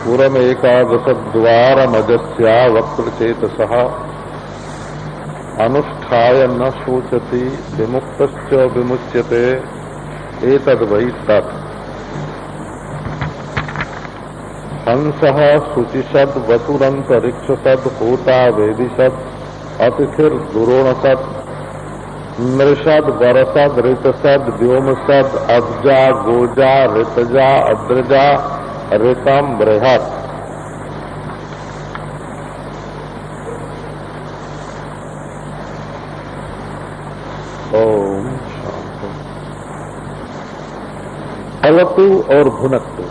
पुरमेकादशद्वारमजस्या वक्रचेतसः अनुष्ठाय न शोचति विमुक्तश्च विमुच्यते एतद्वै तत्। हंसः शुचिषद् वसुरन्तरिक्षसद् होता वेदिषद् अतिथिर्दुरोणसद् नृषद् वरसद् ऋतसद् व्योमसद् अब्जा गोजा ऋतजा अद्रजा ऋतम बृहत्। ओम शांति। अलतु और भुनक्तु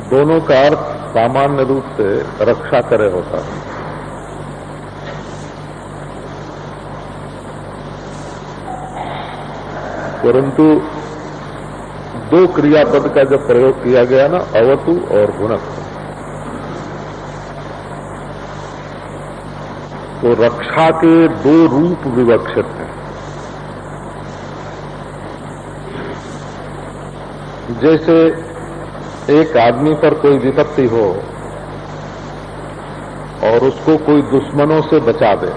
दोनों का अर्थ सामान्य रूप से रक्षा करे होता है। परंतु दो क्रियापद का जब प्रयोग किया गया ना, अवतु और भुनक्तु, तो रक्षा के दो रूप विवक्षित हैं। जैसे एक आदमी पर कोई विपत्ति हो और उसको कोई दुश्मनों से बचा दे,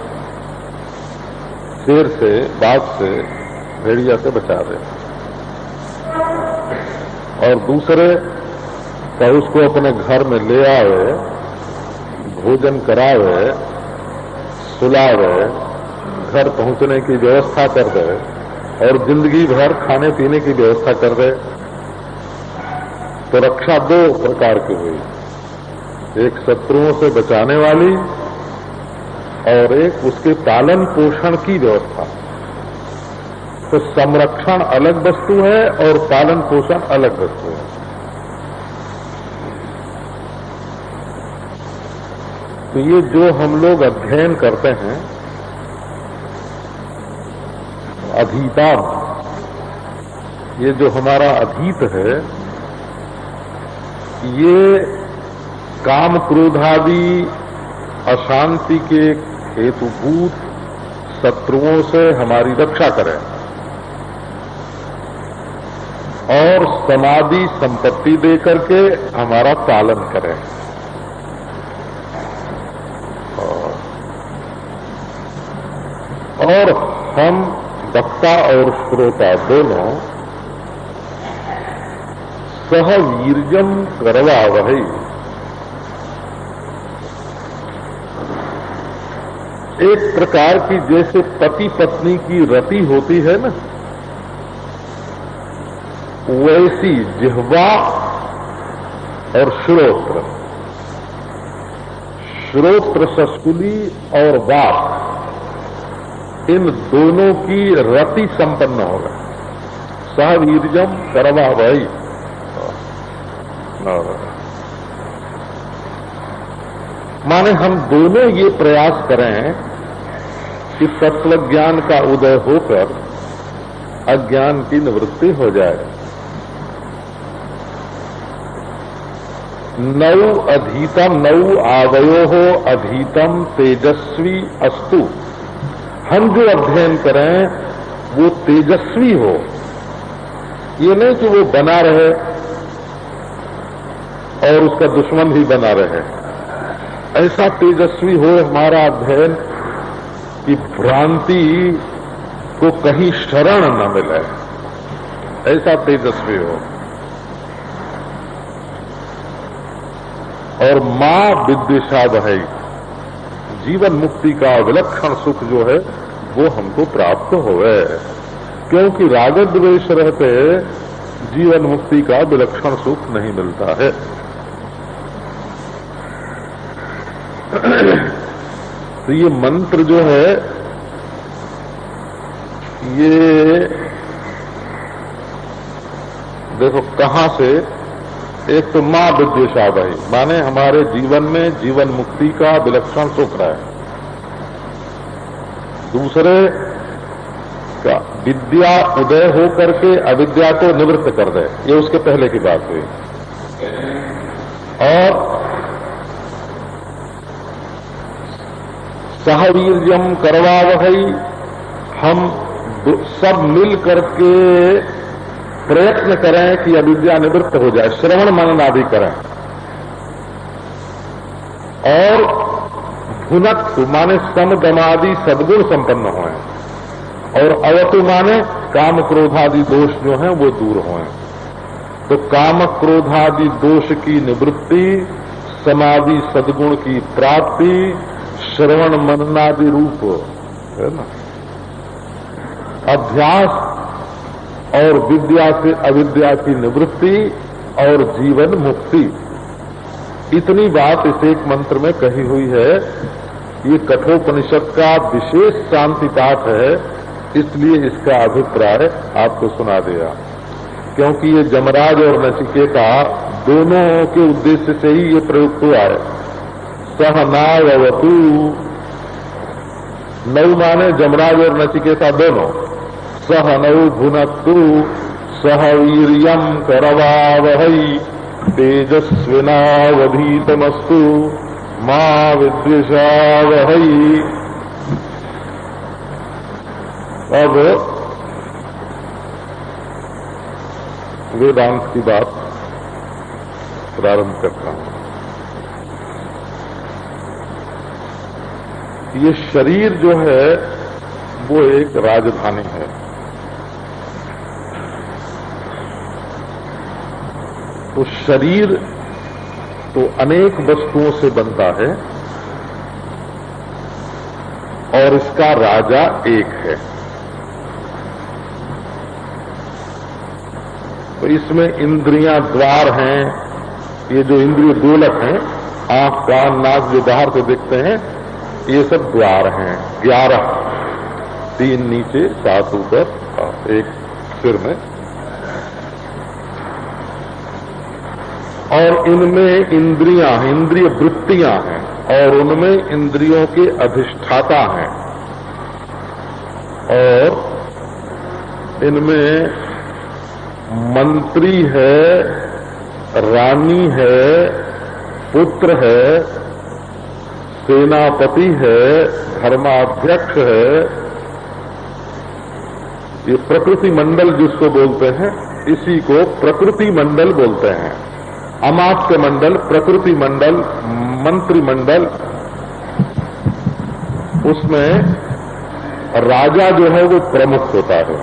शेर से, बाघ से, भेड़िया से बचा दे, और दूसरे का उसको अपने घर में ले आवे, भोजन करावे, सुलावे, घर पहुंचने की व्यवस्था कर दे और जिंदगी भर खाने पीने की व्यवस्था कर दे, तो रक्षा दो प्रकार की हुई। एक शत्रुओं से बचाने वाली और एक उसके पालन पोषण की व्यवस्था। तो संरक्षण अलग वस्तु है और पालन पोषण अलग वस्तु है। तो ये जो हम लोग अध्ययन करते हैं, अधीता, ये जो हमारा अधीत है, ये काम क्रोधादि अशांति के हेतुभूत शत्रुओं से हमारी रक्षा करें और समाधि संपत्ति देकर के हमारा पालन करें। और हम वक्ता और श्रोता दोनों सह वीर्यम करवावहै, एक प्रकार की जैसे पति पत्नी की रति होती है ना, वैसी जिह्वा और श्रोत्र, श्रोत्र शस्कुली और वाक, इन दोनों की रति संपन्न होगा। सह वीर्यम करवावहै। माने हम दोनों ये प्रयास करें कि तत्व ज्ञान का उदय होकर अज्ञान की निवृत्ति हो जाए। नौ अधीतम, नौ आवयोः अधीतम तेजस्वी अस्तु। हम जो अध्ययन करें वो तेजस्वी हो, ये नहीं कि वो बना रहे और उसका दुश्मन भी बना रहे। ऐसा तेजस्वी हो हमारा अध्ययन कि भ्रांति को कहीं शरण न मिले, ऐसा तेजस्वी हो। और मां विद्वेषावहै, जीवन मुक्ति का विलक्षण सुख जो है वो हमको प्राप्त होवे। क्योंकि राग द्वेष रहते जीवन मुक्ति का विलक्षण सुख नहीं मिलता है। तो ये मंत्र जो है, ये देखो कहां से, एक तो मां विद्वेषावहै, माने हमारे जीवन में जीवन मुक्ति का विलक्षण सुख है। दूसरे का विद्या उदय हो करके अविद्या को निवृत्त कर दे, ये उसके पहले की बात हुई। और सहवीर्यम करवावहै, हम सब मिल करके प्रयत्न करें कि अविद्या निवृत्त हो जाए, श्रवण मनन आदि करें। और भुनक्तु माने सम दमादि सद्गुण संपन्न हों, और अवतु माने काम क्रोधादि दोष जो हैं वो दूर हों। तो काम क्रोधादि दोष की निवृत्ति, समाधि सद्गुण की प्राप्ति, श्रवण मननादि रूप है ना अभ्यास, और विद्या से अविद्या की निवृत्ति और जीवन मुक्ति, इतनी बात इस एक मंत्र में कही हुई है। ये कठोपनिषद का विशेष शांति पाठ है, इसलिए इसका अभिप्राय आपको सुना दिया। क्योंकि ये जमराज और नचिकेता दोनों के उद्देश्य से ही ये प्रयुक्त हुआ है। सह नावतु, नौ माने जमराज और नचिकेता दोनों। सह नौ भुनक्तु सह वीर्यं करवावहै तेजस्विनावधीतमस्तु मा विद्विषावहै। अब वेदांत की बात प्रारंभ करता हूं। ये शरीर जो है वो एक राजधानी है। तो शरीर तो अनेक वस्तुओं से बनता है और इसका राजा एक है। तो इसमें इंद्रियां द्वार हैं, ये जो इंद्रिय गोलक हैं, आंख कान नाक जो बाहर से दिखते हैं, ये सब द्वार हैं 11, 3 नीचे 7 ऊपर, एक सिर में। और इनमें इंद्रियां, इंद्रिय वृत्तियां हैं, और उनमें इंद्रियों के अधिष्ठाता हैं, और इनमें मंत्री है, रानी है, पुत्र है, सेनापति है, धर्माध्यक्ष है। ये प्रकृति मंडल जिसको बोलते हैं, इसी को प्रकृति मंडल बोलते हैं। अमात्य मंडल, प्रकृति मंडल, मंत्रिमंडल, उसमें राजा जो है वो प्रमुख होता है।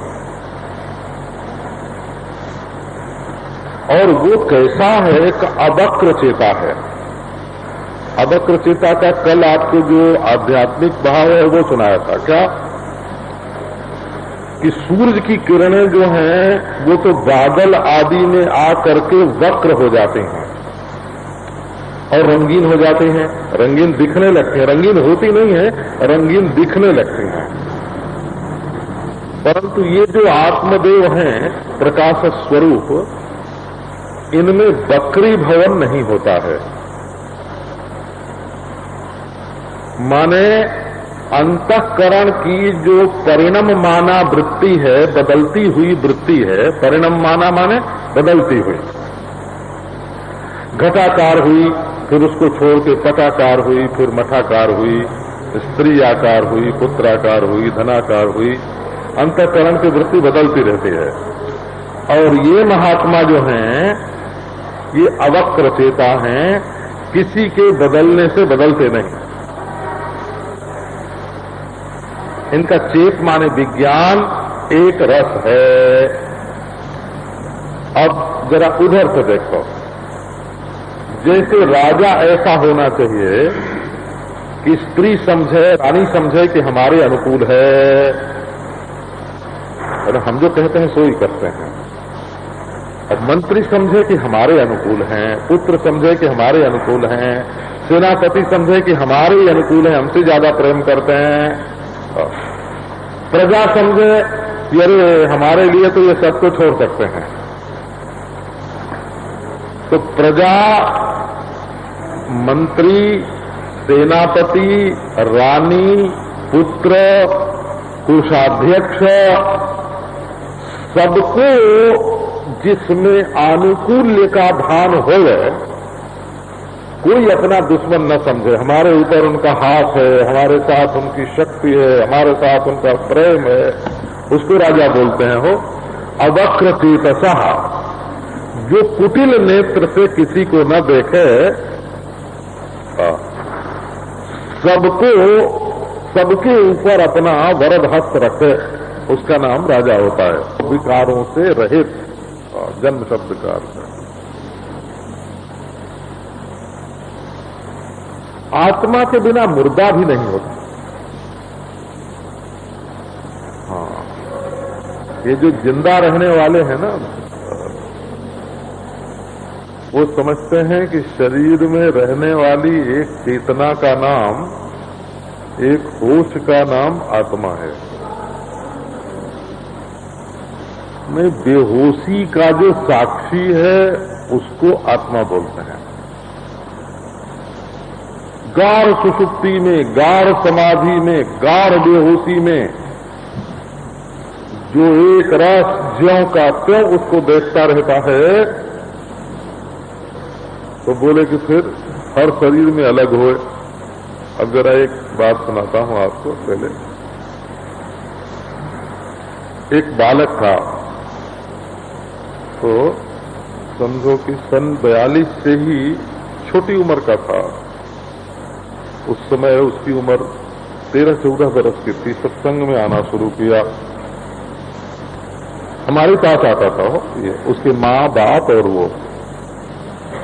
और वो कैसा है, एक अवक्र चेता है। अवक्र चेता का कल आपको जो आध्यात्मिक भाव है वो सुनाया था क्या, कि सूरज की किरणें जो हैं वो तो बादल आदि में आ करके वक्र हो जाते हैं और रंगीन हो जाते हैं, रंगीन दिखने लगते हैं। रंगीन होती नहीं है, रंगीन दिखने लगते हैं। परंतु ये जो आत्मदेव हैं, प्रकाश स्वरूप, इनमें वक्री भवन नहीं होता है। माने अंतःकरण की जो परिणम माना वृत्ति है, बदलती हुई वृत्ति है। परिणम माना माने बदलती हुई, घटाकार हुई, फिर उसको छोड़ के पटाकार हुई, फिर मठाकार हुई, स्त्री आकार हुई, पुत्राकार हुई, धनाकार हुई। अंतःकरण की वृत्ति बदलती रहती है। और ये महात्मा जो हैं, ये अवक्र चेता हैं, किसी के बदलने से बदलते नहीं। इनका चेत माने विज्ञान एक रस है। अब जरा उधर से देखो, जैसे राजा ऐसा होना चाहिए कि स्त्री समझे, रानी समझे कि हमारे अनुकूल है, और हम जो कहते हैं सो ही करते हैं। अब मंत्री समझे कि हमारे अनुकूल हैं, पुत्र समझे कि हमारे अनुकूल हैं, सेनापति समझे कि हमारे ही अनुकूल हैं, हमसे ज्यादा प्रेम करते हैं। प्रजा समझे कि अरे हमारे लिए तो ये सब को छोड़ सकते हैं। तो प्रजा, मंत्री, सेनापति, रानी, पुत्र, कोषाध्यक्ष, सबको जिसमें आनुकूल्य का भान हो, कोई अपना दुश्मन न समझे। हमारे ऊपर उनका हाथ है, हमारे साथ उनकी शक्ति है, हमारे साथ उनका प्रेम है, उसको राजा बोलते हैं। हो अवक्र चेतसा, जो कुटिल नेत्र से किसी को न देखे, सबके ऊपर अपना वरद हस्त रखे, उसका नाम राजा होता है। विकारों से रहित, जन्म शब्द का अर्थ है। आत्मा के बिना मुर्दा भी नहीं होता। हाँ, ये जो जिंदा रहने वाले हैं ना, वो समझते हैं कि शरीर में रहने वाली एक चेतना का नाम, एक होश का नाम आत्मा है। में बेहोशी का जो साक्षी है उसको आत्मा बोलते हैं। गाढ़ सुषुप्ति में, गाढ़ समाधि में, गाढ़ बेहोशी में जो एक रस ज्यों का त्यों उसको देखता रहता है, तो बोले कि फिर हर शरीर में अलग होए। अब जरा एक बात सुनाता हूं आपको। पहले एक बालक था, तो समझो कि सन 42 से ही छोटी उम्र का था। उस समय उसकी उम्र 13-14 बरस की थी। सत्संग में आना शुरू किया, हमारे पास आता था ये, उसके माँ बाप और वो।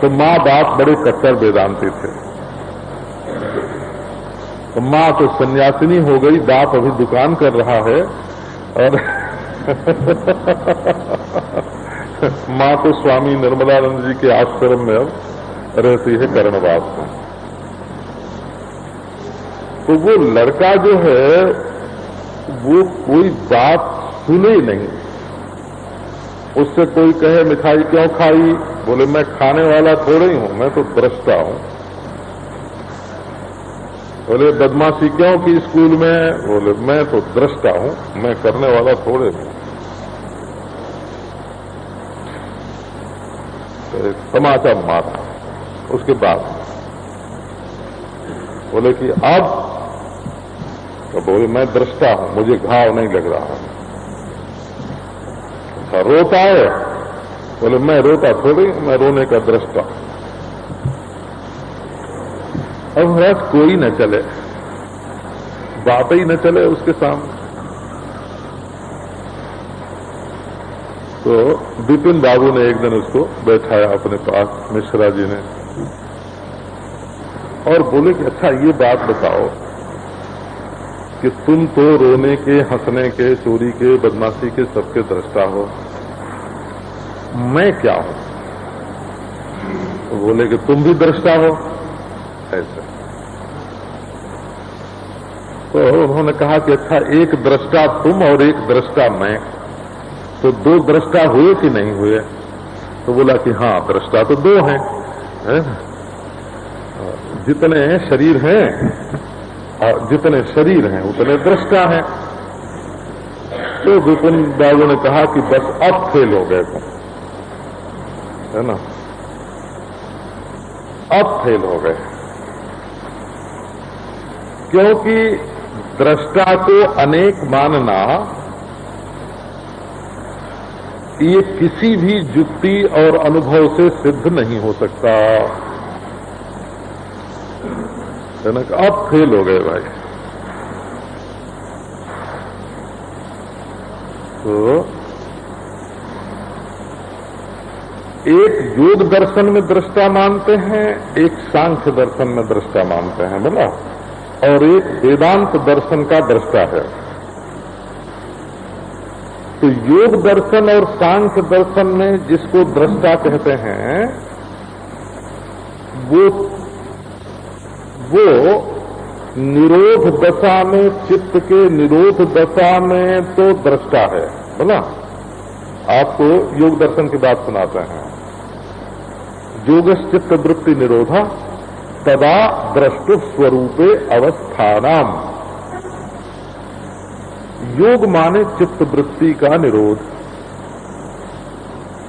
तो माँ बाप बड़े कट्टर वेदांती थे। तो माँ तो सन्यासिनी हो गई, बाप अभी दुकान कर रहा है, और माँ तो स्वामी निर्मलानंद जी के आश्रम में अब रहती है कर्णवास में। तो वो लड़का जो है वो कोई बात सुने ही नहीं। उससे कोई कहे मिठाई क्यों खाई, बोले मैं खाने वाला थोड़े ही हूं, मैं तो दृष्टा हूं। बोले बदमाशी क्यों की स्कूल में, बोले मैं तो दृष्टा हूं, मैं करने वाला थोड़े हूं। तो तमाचा मारा। उसके बाद बोले कि अब, तो बोले मैं दृष्टा हूं, मुझे घाव नहीं लग रहा। अच्छा रोता है, बोले मैं रोता थोड़ी, मैं रोने का दृष्टा। अब बस कोई न चले, बात ही न चले उसके सामने। तो विपिन बाबू ने एक दिन उसको बैठाया अपने पास, मिश्रा जी ने, और बोले कि अच्छा ये बात बताओ कि तुम तो रोने के, हंसने के, चोरी के, बदमाशी के सबके दृष्टा हो, मैं क्या हूं? तो बोले कि तुम भी दृष्टा हो। ऐसे तो उन्होंने कहा कि अच्छा एक दृष्टा तुम और एक दृष्टा मैं, तो दो दृष्टा हुए कि नहीं हुए? तो बोला कि हाँ दृष्टा तो दो हैं, है? जितने शरीर हैं, जितने शरीर हैं उतने दृष्टा हैं। तो विपिन बाबू ने कहा कि बस अब फेल हो गए तुम, है ना, अब फेल हो गए। क्योंकि दृष्टा को अनेक मानना ये किसी भी युक्ति और अनुभव से सिद्ध नहीं हो सकता, है ना। अब फेल हो गए भाई। तो एक योग दर्शन में दृष्टा मानते हैं, एक सांख्य दर्शन में दृष्टा मानते हैं, बोला, और एक वेदांत दर्शन का दृष्टा है। तो योग दर्शन और सांख्य दर्शन में जिसको दृष्टा कहते हैं वो निरोध दशा में, चित्त के निरोध दशा में तो दृष्टा है, बोला। आपको योग दर्शन की बात सुनाते हैं। योगश्चित्त वृत्ति निरोधा तदा द्रष्टु स्वरूपे अवस्थानाम। योग माने चित्त वृत्ति का निरोध।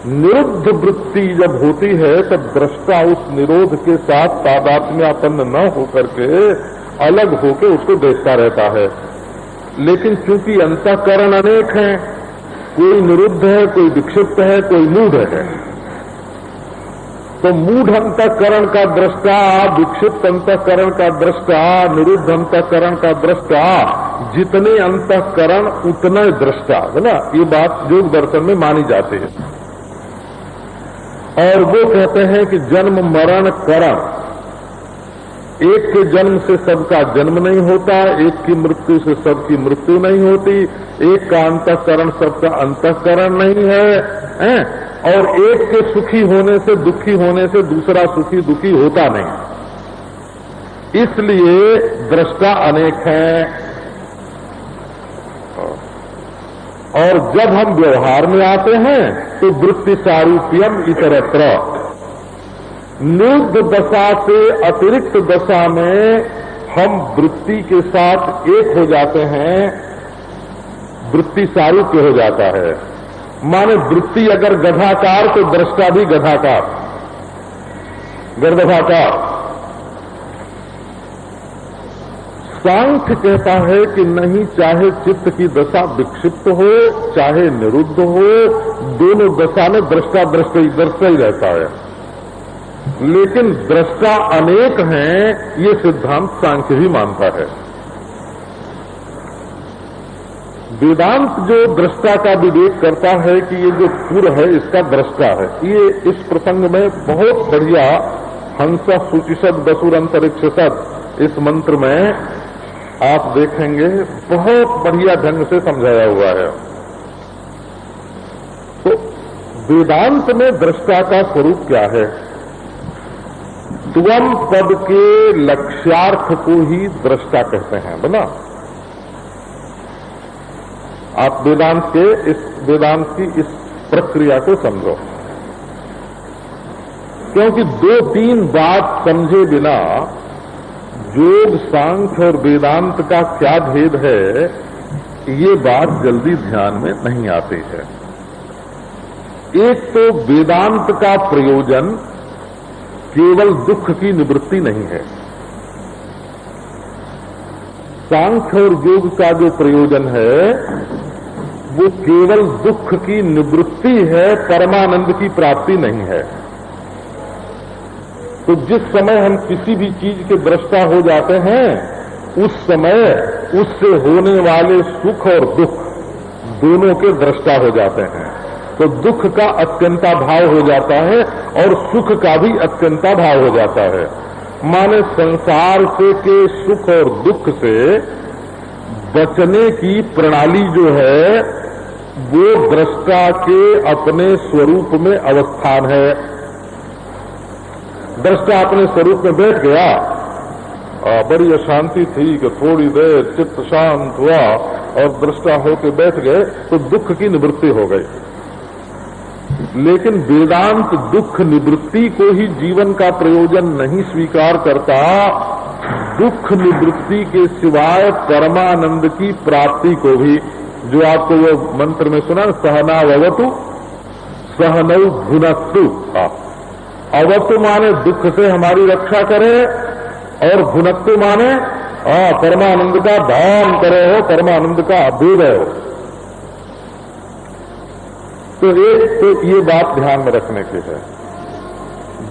निरुद्ध वृत्ति जब होती है तब दृष्टा उस निरोध के साथ तादात्म्यापन्न न होकर के अलग होकर उसको देखता रहता है। लेकिन चूंकि अंतःकरण अनेक हैं, कोई निरुद्ध है, कोई विक्षिप्त है, कोई मूढ़ है। तो मूढ़ अंतःकरण का दृष्टा, विक्षिप्त अंतःकरण का दृष्टा, निरुद्ध अंतःकरण का दृष्टा, जितने अंतःकरण उतना दृष्टा, है ना। ये बात योग दर्शन में मानी जाती है। और वो कहते हैं कि जन्म मरण करण, एक के जन्म से सबका जन्म नहीं होता, एक की मृत्यु से सबकी मृत्यु नहीं होती, एक का अंतःकरण सबका अंतःकरण नहीं है, और एक के सुखी होने से दुखी होने से दूसरा सुखी दुखी होता नहीं। इसलिए दृष्टा अनेक हैं। और जब हम व्यवहार में आते हैं तो वृत्ति सारूप्यम इतरत्र, निरुद्ध दशा से अतिरिक्त दशा में हम वृत्ति के साथ एक हो जाते हैं, वृत्ति सारूप्य हो जाता है। माने वृत्ति अगर गधाकार तो दृष्टा भी गधाकार, गर्दभाकार। सांख्य कहता है कि नहीं, चाहे चित्त की दशा विक्षिप्त हो चाहे निरुद्ध हो, दोनों दशा में दृष्टा दृष्टा ही रहता है। लेकिन दृष्टा अनेक हैं, ये सिद्धांत सांख्य भी मानता है। वेदांत जो दृष्टा का विवेक करता है कि ये जो पूर्व है इसका दृष्टा है, ये इस प्रसंग में बहुत बढ़िया हंस सूचिषद बसुर अंतरिक्षसद, इस मंत्र में आप देखेंगे बहुत बढ़िया ढंग से समझाया हुआ है। तो वेदांत में दृष्टा का स्वरूप क्या है? त्वम पद के लक्ष्यार्थ को ही दृष्टा कहते हैं, बना। आप वेदांत की इस प्रक्रिया को समझो, क्योंकि दो तीन बात समझे बिना योग सांख्य और वेदांत का क्या भेद है, ये बात जल्दी ध्यान में नहीं आती है। एक तो वेदांत का प्रयोजन केवल दुख की निवृत्ति नहीं है। सांख्य और योग का जो प्रयोजन है वो केवल दुख की निवृत्ति है, परमानंद की प्राप्ति नहीं है। तो जिस समय हम किसी भी चीज के दृष्टा हो जाते हैं, उस समय उससे होने वाले सुख और दुख दोनों के दृष्टा हो जाते हैं। तो दुख का अत्यंता भाव हो जाता है और सुख का भी अत्यंता भाव हो जाता है। माने संसार से के सुख और दुख से बचने की प्रणाली जो है वो दृष्टा के अपने स्वरूप में अवस्थान है। दृष्टा अपने स्वरूप में बैठ गया, बड़ी अशांति थी कि थोड़ी देर चित्त शांत हुआ और दृष्टा होकर बैठ गए तो दुख की निवृत्ति हो गई। लेकिन वेदांत दुख निवृत्ति को ही जीवन का प्रयोजन नहीं स्वीकार करता, दुख निवृत्ति के सिवाय परमानंद की प्राप्ति को भी, जो आपको वो मंत्र में सुना, सहनावतु सहनौ भुनस्तु। अवतु माने दुख से हमारी रक्षा करे और भुनस्तु माने परमानंद का धाम करे हो, परमानंद का अभ्युदय हो। तो एक तो ये बात ध्यान में रखने की है।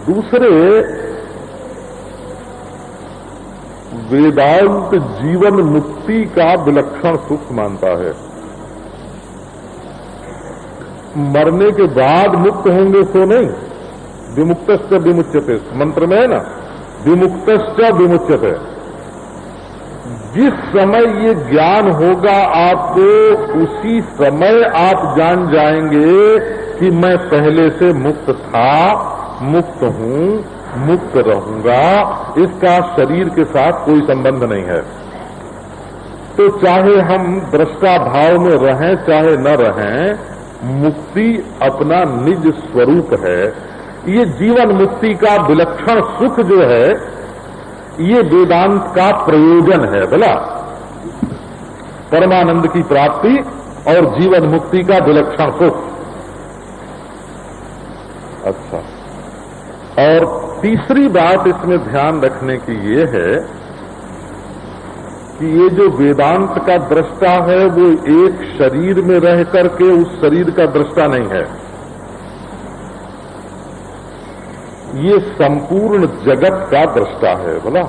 दूसरे, वेदांत जीवन मुक्ति का विलक्षण सुख मानता है। मरने के बाद मुक्त होंगे सो नहीं, विमुक्तश्च विमुच्यते, मंत्र में है ना, विमुक्तश्च विमुच्यते। जिस समय ये ज्ञान होगा आपको, उसी समय आप जान जाएंगे कि मैं पहले से मुक्त था, मुक्त हूं, मुक्त रहूंगा, इसका शरीर के साथ कोई संबंध नहीं है। तो चाहे हम दृष्टा भाव में रहें चाहे न रहें, मुक्ति अपना निज स्वरूप है। ये जीवन मुक्ति का विलक्षण सुख जो है, ये वेदांत का प्रयोजन है। बोला, परमानंद की प्राप्ति और जीवन मुक्ति का विलक्षण सुख। अच्छा, और तीसरी बात इसमें ध्यान रखने की ये है कि ये जो वेदांत का दृष्टा है वो एक शरीर में रह करके उस शरीर का दृष्टा नहीं है, ये संपूर्ण जगत का दृष्टा है। बोला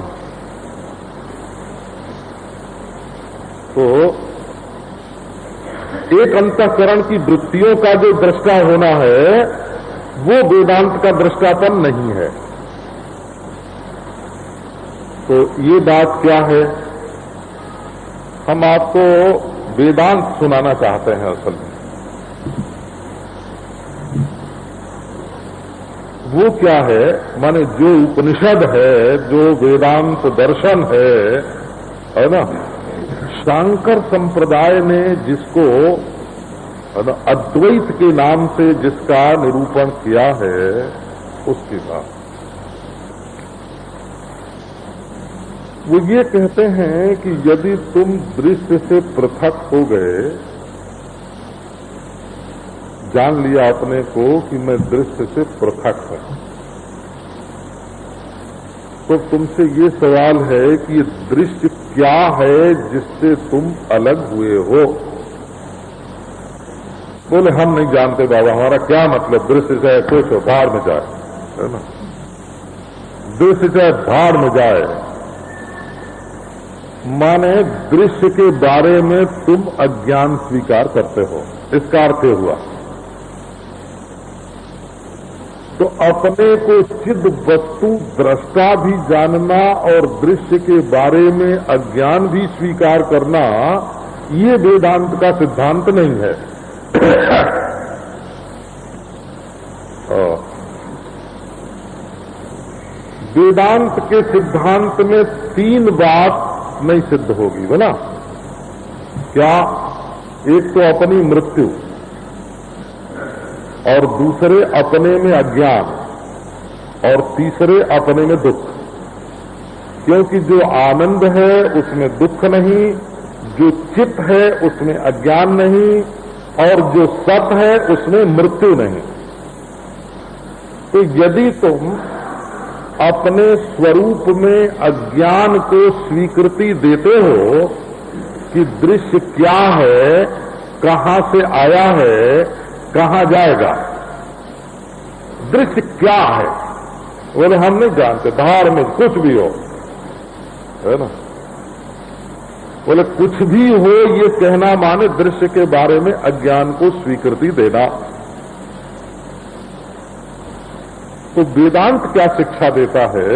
तो एक अंतःकरण की वृत्तियों का जो दृष्टा होना है वो वेदांत का दृष्टापन नहीं है। तो ये बात क्या है, हम आपको वेदांत सुनाना चाहते हैं। असल में वो क्या है, माने जो उपनिषद है, जो वेदांत दर्शन है ना, शांकर संप्रदाय ने जिसको अद्वैत के नाम से जिसका निरूपण किया है उसकी बात। वो ये कहते हैं कि यदि तुम दृश्य से पृथक हो गए, जान लिया अपने को कि मैं दृश्य से पृथक हूं, तो तुमसे ये सवाल है कि ये दृश्य क्या है जिससे तुम अलग हुए हो। बोले हम नहीं जानते बाबा, हमारा क्या मतलब, दृश्य चाहे कुछ हो भाड़ में जाए, है ना, दृश्य चाहे भाड़ में जाए। माने दृश्य के बारे में तुम अज्ञान स्वीकार करते हो, इसका अर्थ हुआ। तो अपने को चिद वस्तु दृष्टा भी जानना और दृश्य के बारे में अज्ञान भी स्वीकार करना, ये वेदांत का सिद्धांत नहीं है। वेदांत के सिद्धांत में तीन बात नहीं सिद्ध होगी, बोला क्या? एक तो अपनी मृत्यु, और दूसरे अपने में अज्ञान, और तीसरे अपने में दुख। क्योंकि जो आनंद है उसमें दुख नहीं, जो चित्त है उसमें अज्ञान नहीं, और जो सत है उसमें मृत्यु नहीं। तो यदि तुम अपने स्वरूप में अज्ञान को स्वीकृति देते हो कि दृश्य क्या है, कहां से आया है, कहां जाएगा, दृश्य क्या है, बोले हम नहीं जानते, धार में कुछ भी हो, है ना। बोले कुछ भी हो ये कहना माने दृश्य के बारे में अज्ञान को स्वीकृति देना। तो वेदांत क्या शिक्षा देता है?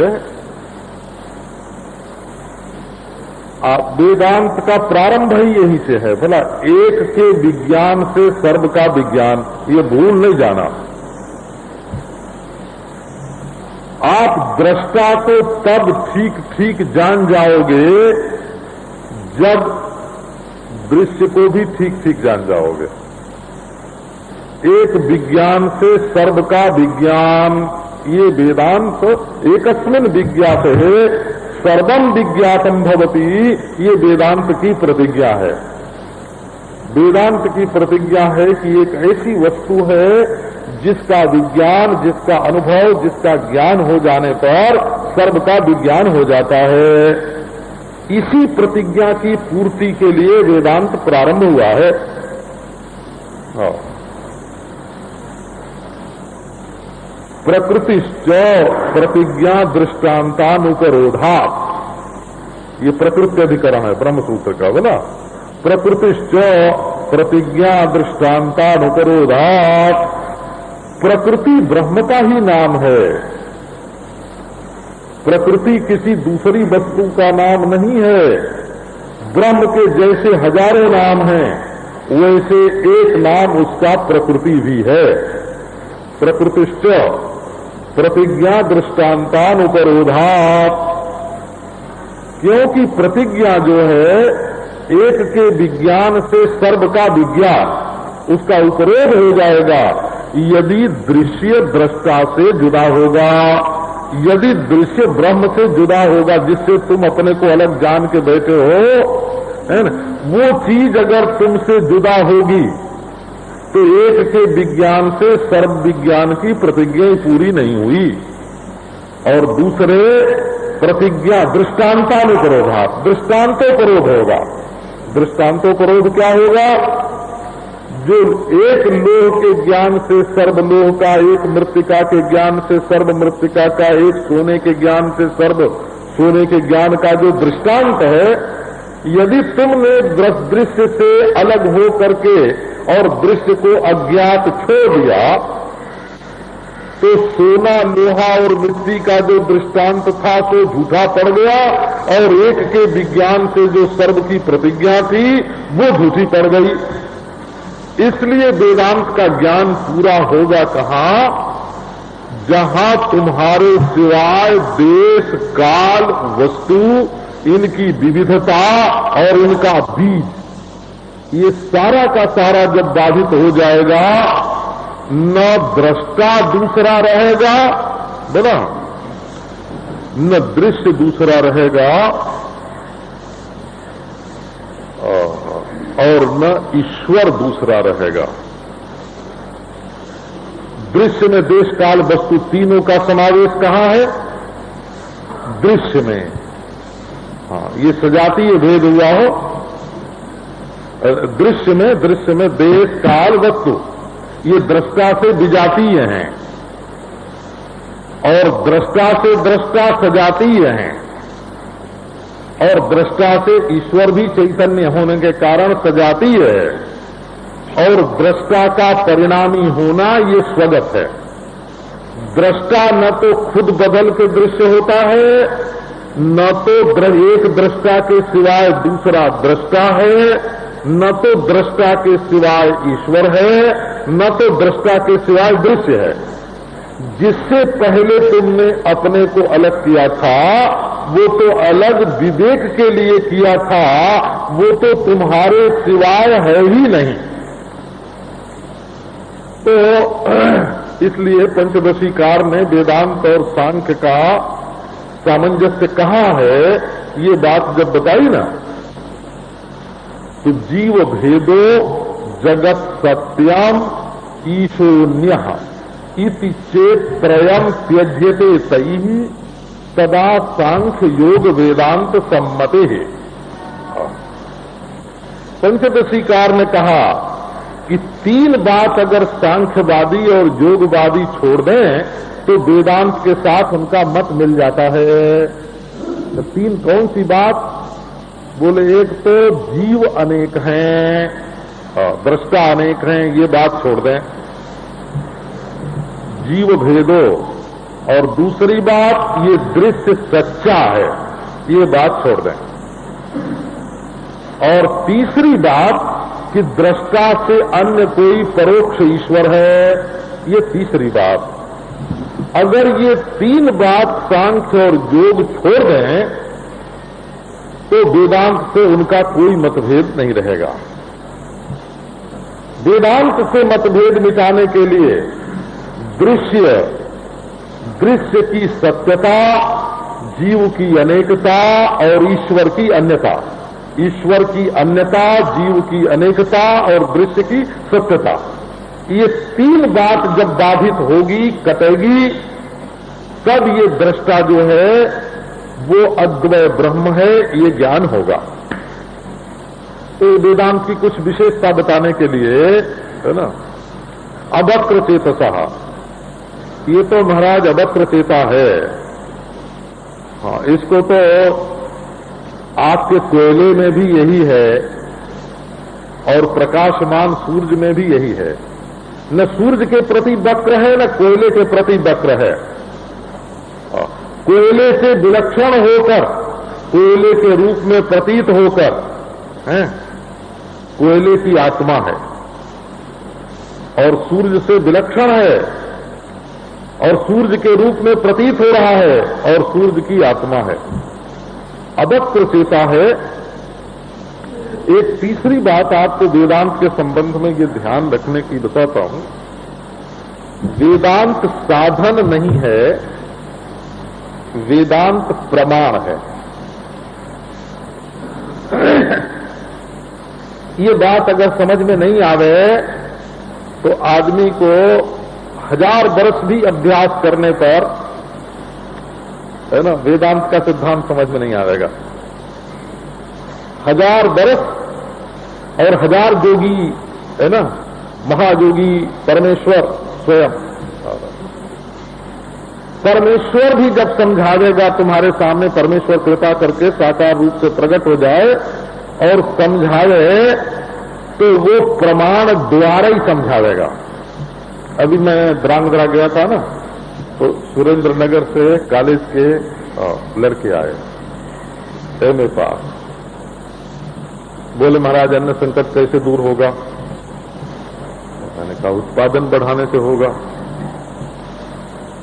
वेदांत का प्रारंभ ही यहीं से है। भला एक के विज्ञान से सर्व का विज्ञान, ये भूल नहीं जाना। आप दृष्टा को तब ठीक ठीक जान जाओगे जब दृश्य को भी ठीक ठीक जान जाओगे। एक विज्ञान से सर्व का विज्ञान, ये वेदांत एकस्मिन् विज्ञाते है सर्वम विज्ञातम भवति, ये वेदांत की प्रतिज्ञा है। वेदांत की प्रतिज्ञा है कि एक ऐसी वस्तु है जिसका विज्ञान, जिसका अनुभव, जिसका ज्ञान हो जाने पर सर्व का विज्ञान हो जाता है। इसी प्रतिज्ञा की पूर्ति के लिए वेदांत प्रारंभ हुआ है। प्रकृतिश्च प्रतिज्ञा दृष्टांतानुपरोधात्, ये प्रकृति अधिकरण है ब्रह्मसूत्र का, बोला प्रकृतिश्च प्रतिज्ञा दृष्टांतानुपरोधात्। प्रकृति ब्रह्म का ही नाम है, प्रकृति किसी दूसरी वस्तु का नाम नहीं है। ब्रह्म के जैसे हजारों नाम हैं, वैसे एक नाम उसका प्रकृति भी है। प्रकृतिश्च प्रतिज्ञा दृष्टांतानुपरोधात्, क्योंकि प्रतिज्ञा जो है एक के विज्ञान से सर्व का विज्ञान, उसका उपरोध हो जाएगा यदि दृश्य दृष्टा से जुदा होगा, यदि दृश्य ब्रह्म से जुदा होगा जिससे तुम अपने को अलग जान के बैठे हो, है ना, वो चीज अगर तुमसे जुदा होगी तो एक के विज्ञान से सर्व विज्ञान की प्रतिज्ञा पूरी नहीं हुई। और दूसरे प्रतिज्ञा दृष्टांतानुपरोधात, दृष्टांतोपरोध होगा। दृष्टांतोपरोध क्या होगा? जो एक लोह के ज्ञान से सर्वलोह का, एक मृत्तिका के ज्ञान से सर्व मृत्तिका का, एक सोने के ज्ञान से सर्व सोने के ज्ञान का जो दृष्टांत है, यदि तुमने दृश्य से अलग हो करके और दृश्य को अज्ञात छोड़ दिया तो सोना, लोहा और मिट्टी का जो दृष्टांत था तो झूठा पड़ गया और एक के विज्ञान से जो सर्व की प्रतिज्ञा थी वो झूठी पड़ गई। इसलिए वेदांत का ज्ञान पूरा होगा कहां? जहां तुम्हारे सिवाय देश, काल, वस्तु, इनकी विविधता और इनका बीज, ये सारा का सारा जब बाधित हो जाएगा, न दृष्टा दूसरा रहेगा, बोला, न दृश्य दूसरा रहेगा और न ईश्वर दूसरा रहेगा। दृश्य में देश, काल, वस्तु तीनों का समावेश कहां है? दृश्य में। हाँ, ये सजातीय भेद हुआ हो। दृश्य में देश, काल, वस्तु ये दृष्टा से विजातीय हैं और दृष्टा से दृष्टा सजातीय हैं और दृष्टा से ईश्वर भी चैतन्य होने के कारण सजातीय है और दृष्टा का परिणामी होना ये स्वगत है। दृष्टा न तो खुद बदल के दृश्य होता है, न तो एक दृष्टा के सिवाय दूसरा दृष्टा है, न तो दृष्टा के सिवाय ईश्वर है, न तो दृष्टा के सिवाय दृश्य है। जिससे पहले तुमने अपने को अलग किया था वो तो अलग विवेक के लिए किया था, वो तो तुम्हारे सिवाय है ही नहीं। तो इसलिए पंचदशीकार ने वेदांत और सांख्य का सामंजस्य कहाँ है, ये बात जब बताई ना, तो जीव भेदो जगत सत्यम ईशोन्यः इति चेत त्रयम त्यज्यते तैहि तदा सांख्य योग वेदांत सम्मते है। पंचदशीकार ने कहा कि तीन बात अगर सांख्यवादी और योगवादी छोड़ दें तो वेदांत के साथ उनका मत मिल जाता है। तो तीन कौन सी बात? बोले एक तो जीव अनेक हैं, दृष्टा अनेक हैं, ये बात छोड़ दें, जीव भेदो, और दूसरी बात ये दृश्य सच्चा है, ये बात छोड़ दें, और तीसरी बात कि दृष्टा से अन्य कोई परोक्ष ईश्वर है, ये तीसरी बात। अगर ये तीन बात सांख्य और योग छोड़ दें तो वेदांत से उनका कोई मतभेद नहीं रहेगा। वेदांत से मतभेद मिटाने के लिए दृश्य की सत्यता, जीव की अनेकता और ईश्वर की अन्यता, ईश्वर की अन्यता, जीव की अनेकता और दृश्य की सत्यता, ये तीन बात जब बाधित होगी, कटेगी, तब ये दृष्टा जो है वो अद्वय ब्रह्म है, ये ज्ञान होगा। तो वेदांत की कुछ विशेषता बताने के लिए है ना, अवक्र चेतसः, ये तो महाराज अवक्र चेता है। हाँ, इसको तो आपके कोयले में भी यही है और प्रकाशमान सूर्य में भी यही है। न सूर्य के प्रति वक्र है, न कोयले के प्रति वक्र है। कोयले से विलक्षण होकर, कोयले के रूप में प्रतीत होकर हैं, कोयले की आत्मा है, और सूर्य से विलक्षण है और सूर्य के रूप में प्रतीत हो रहा है और सूर्य की आत्मा है, अवक्र चेता है। एक तीसरी बात आपको वेदांत के संबंध में ये ध्यान रखने की बताता हूं, वेदांत साधन नहीं है, वेदांत प्रमाण है। ये बात अगर समझ में नहीं आवे तो आदमी को 1000 वर्ष भी अभ्यास करने पर है ना, वेदांत का सिद्धांत समझ में नहीं आएगा। 1000 बरस और 1000 जोगी, है ना, महायोगी परमेश्वर स्वयं, परमेश्वर भी जब समझावेगा तुम्हारे सामने, परमेश्वर कृपा करके साकार रूप से प्रकट हो जाए और समझावे, तो वो प्रमाण द्वारा ही समझावेगा। अभी मैं द्रांगध्रा गया था ना, तो सुरेंद्र नगर से कॉलेज के लड़के आए एमए पास। बोले महाराज अन्न संकट कैसे दूर होगा? मैंने कहा उत्पादन बढ़ाने से होगा।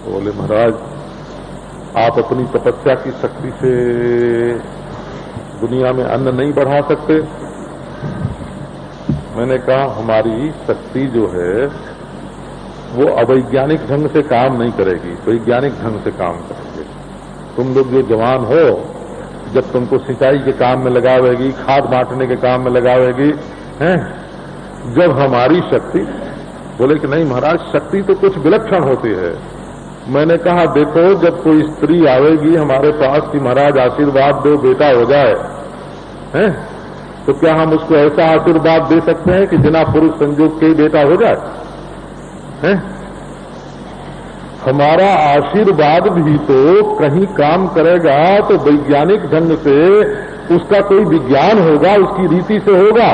बोले महाराज आप अपनी तपस्या की शक्ति से दुनिया में अन्न नहीं बढ़ा सकते। मैंने कहा हमारी शक्ति जो है वो अवैज्ञानिक ढंग से काम नहीं करेगी, वैज्ञानिक ढंग से काम करेंगे। तुम लोग जो जवान हो, जब तुमको सिंचाई के काम में लगावेगी, खाद बांटने के काम में लगावेगी, हैं, जब हमारी शक्ति, बोले कि नहीं महाराज शक्ति तो कुछ विलक्षण होती है। मैंने कहा देखो जब कोई स्त्री आवेगी हमारे पास कि महाराज आशीर्वाद दो बेटा हो जाए, हैं, तो क्या हम उसको ऐसा आशीर्वाद दे सकते हैं कि बिना पुरुष संयोग के ही बेटा हो जाए? हैं? हमारा आशीर्वाद भी तो कहीं काम करेगा तो वैज्ञानिक ढंग से उसका कोई विज्ञान होगा, उसकी रीति से होगा।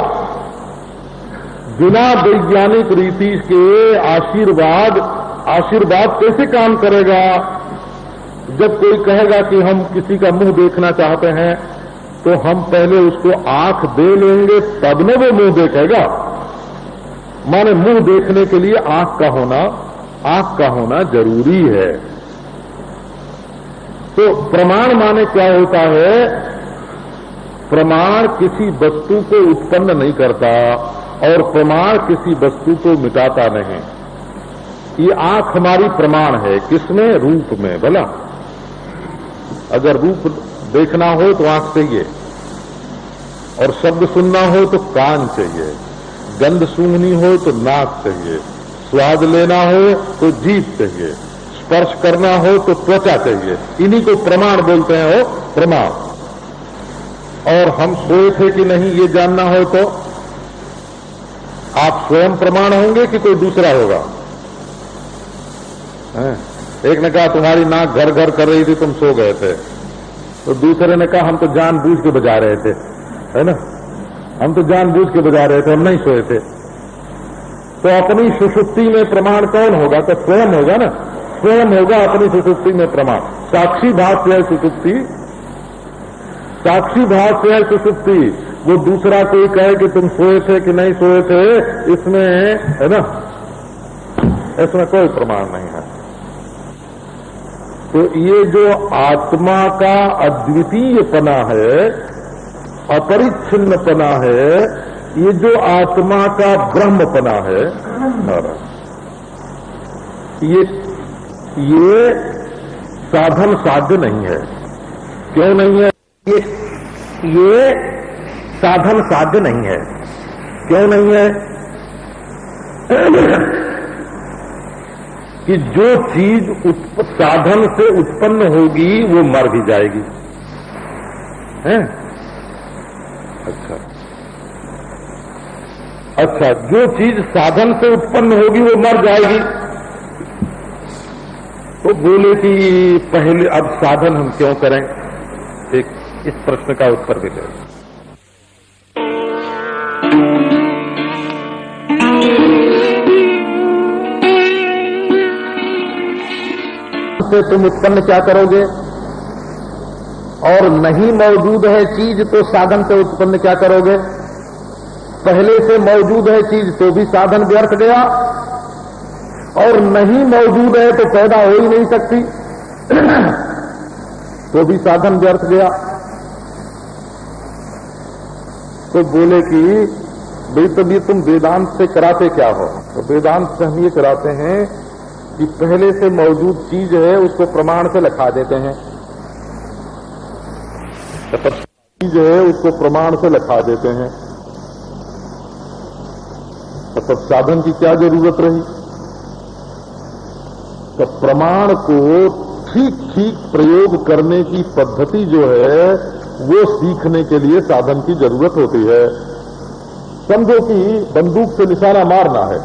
बिना वैज्ञानिक रीति के आशीर्वाद कैसे काम करेगा? जब कोई कहेगा कि हम किसी का मुंह देखना चाहते हैं तो हम पहले उसको आंख दे लेंगे तब न वो मुंह देखेगा। माने मुंह देखने के लिए आंख का होना जरूरी है। तो प्रमाण माने क्या होता है? प्रमाण किसी वस्तु को उत्पन्न नहीं करता और प्रमाण किसी वस्तु को मिटाता नहीं। ये आंख हमारी प्रमाण है, किसमें? रूप में। भला अगर रूप देखना हो तो आंख चाहिए, और शब्द सुनना हो तो कान चाहिए, गंध सूंघनी हो तो नाक चाहिए, स्वाद लेना हो तो जीभ चाहिए, स्पर्श करना हो तो त्वचा चाहिए। इन्हीं को प्रमाण बोलते हैं, वो प्रमाण। और हम सोए थे कि नहीं ये जानना हो तो आप स्वयं प्रमाण होंगे कि कोई दूसरा होगा? एक ने कहा तुम्हारी नाक घर घर कर रही थी, तुम सो गए थे। तो दूसरे ने कहा हम तो जानबूझ के बजा रहे थे, है ना, हम तो जानबूझ के बजा रहे थे, हम नहीं सोए थे। तो अपनी सुषुप्ति में प्रमाण कौन होगा? तो स्वयं होगा ना, स्वयं होगा अपनी सुषुप्ति में प्रमाण। साक्षी भाव से है सुषुप्ति, साक्षी भाव से है सुषुप्ति। वो दूसरा कोई कहे कि तुम सोए थे कि नहीं सोए थे, इसमें, है ना, इसमें कोई प्रमाण नहीं है। तो ये जो आत्मा का अद्वितीयपना है, अपरिच्छिन्नपना है, ये जो आत्मा का ब्रह्मपना है, ये साधन साध्य नहीं है। क्यों नहीं है? ये साधन साध्य नहीं है। क्यों नहीं है? कि जो चीज साधन से उत्पन्न होगी वो मर भी जाएगी, हैं? अच्छा, जो चीज साधन से उत्पन्न होगी वो मर जाएगी। तो बोले कि पहले अब साधन हम क्यों करें? एक इस प्रश्न का उत्तर भी दें। से तुम उत्पन्न क्या करोगे? और नहीं मौजूद है चीज तो साधन से उत्पन्न क्या करोगे? पहले से मौजूद है चीज तो भी साधन व्यर्थ गया, और नहीं मौजूद है तो पैदा हो ही नहीं सकती तो भी साधन व्यर्थ गया। तो बोले कि भाई तब ये तुम वेदांत से कराते क्या हो? तो वेदांत से हम ये कराते हैं कि पहले से मौजूद चीज है उसको प्रमाण से लिखा देते हैं, चीज है उसको प्रमाण से लिखा देते हैं। तब साधन की क्या जरूरत रही? तो प्रमाण को ठीक ठीक प्रयोग करने की पद्धति जो है वो सीखने के लिए साधन की जरूरत होती है। समझो कि बंदूक से निशाना मारना है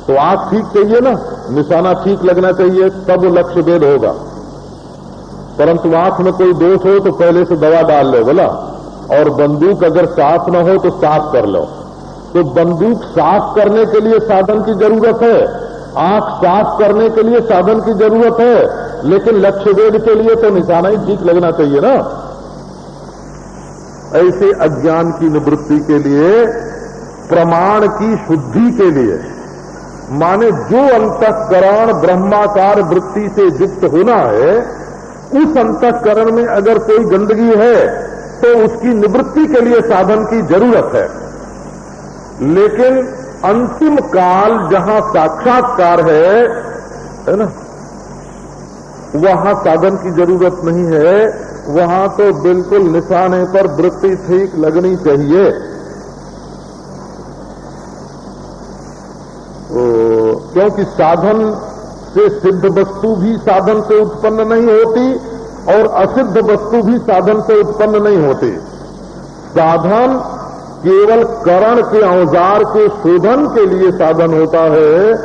तो आंख ठीक चाहिए ना, निशाना ठीक लगना चाहिए, तब वो लक्ष्य भेद होगा। परंतु आंख में कोई दोष हो तो पहले से दवा डाल लो बोला, और बंदूक अगर साफ न हो तो साफ कर लो। तो बंदूक साफ करने के लिए साधन की जरूरत है, आंख साफ करने के लिए साधन की जरूरत है, लेकिन लक्ष्य भेद के लिए तो निशाना ही ठीक लगना चाहिए ना। ऐसे अज्ञान की निवृत्ति के लिए, प्रमाण की शुद्धि के लिए, माने जो अंतःकरण ब्रह्माकार वृत्ति से युक्त होना है, उस अंतःकरण में अगर कोई गंदगी है तो उसकी निवृत्ति के लिए साधन की जरूरत है। लेकिन अंतिम काल जहां साक्षात्कार है ना, वहां साधन की जरूरत नहीं है, वहां तो बिल्कुल निशाने पर वृत्ति ठीक लगनी चाहिए। क्योंकि साधन से सिद्ध वस्तु भी साधन से उत्पन्न नहीं होती और असिद्ध वस्तु भी साधन से उत्पन्न नहीं होती। साधन केवल करण के औजार के शोधन के लिए साधन होता है,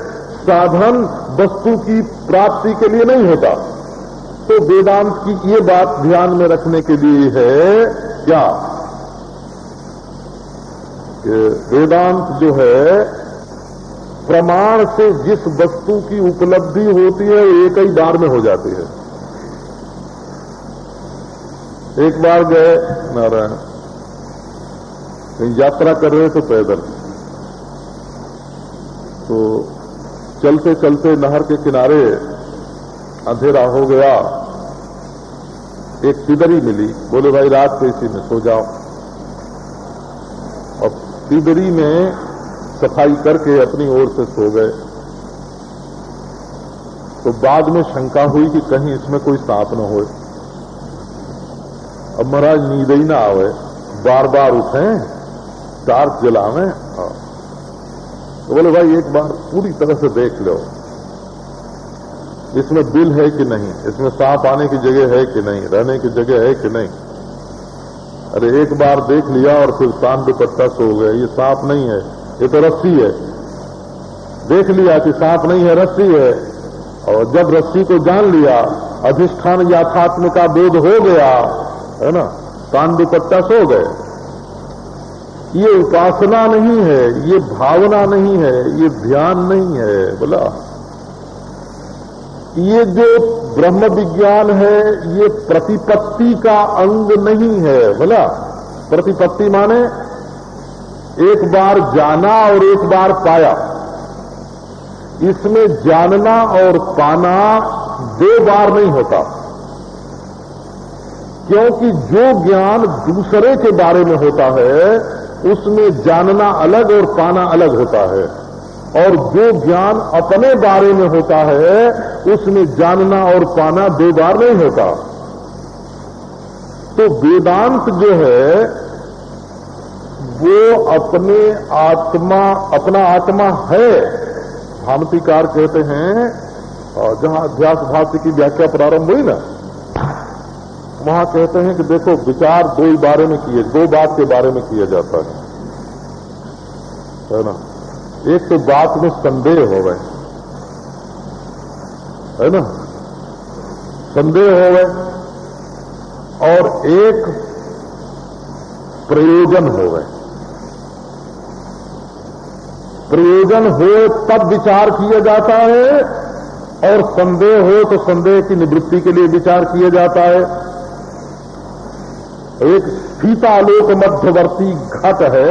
साधन वस्तु की प्राप्ति के लिए नहीं होता। तो वेदांत की ये बात ध्यान में रखने के लिए है क्या कि वेदांत जो है प्रमाण से जिस वस्तु की उपलब्धि होती है एक ही बार में हो जाती है। एक बार गए नारायण, कहीं यात्रा कर रहे थे पैदल, तो चलते चलते नहर के किनारे अंधेरा हो गया, एक तिदरी मिली, बोले भाई रात को इसी में सो जाओ। और तिदरी में सफाई करके अपनी ओर से सो गए। तो बाद में शंका हुई कि कहीं इसमें कोई सांप न हो। अब महाराज नींद ही ना आवे, बार बार उठें, टार्च जलावें। तो बोले भाई एक बार पूरी तरह से देख लो, इसमें बिल है कि नहीं, इसमें सांप आने की जगह है कि नहीं, रहने की जगह है कि नहीं। अरे एक बार देख लिया और फिर सांप दुपट्टा सो गए, ये सांप नहीं है, ये तो रस्सी है। देख लिया कि सांप नहीं है, रस्सी है, और जब रस्सी को जान लिया, अधिष्ठान याथात्म का बोध हो गया, है ना, कान दुपट्टा सो गए। ये उपासना नहीं है, ये भावना नहीं है, ये ध्यान नहीं है। बोला ये जो ब्रह्म विज्ञान है ये प्रतिपत्ति का अंग नहीं है। बोला प्रतिपत्ति माने एक बार जाना और एक बार पाया। इसमें जानना और पाना दो बार नहीं होता, क्योंकि जो ज्ञान दूसरे के बारे में होता है उसमें जानना अलग और पाना अलग होता है, और जो ज्ञान अपने बारे में होता है उसमें जानना और पाना दो बार नहीं होता। तो वेदांत जो है वो अपना आत्मा है। भामतीकार कहते हैं, और जहां अध्यास भाष्य की व्याख्या प्रारंभ हुई ना, वहां कहते हैं कि देखो विचार दो ही बारे में किए, दो बात के बारे में किया जाता है ना। एक तो बात में संदेह हो गए, है ना, संदेह हो गए, और एक प्रयोजन हो गए। प्रयोजन हो तब विचार किया जाता है, और संदेह हो तो संदेह की निवृत्ति के लिए विचार किया जाता है। एक सीतालोक मध्यवर्ती घट है,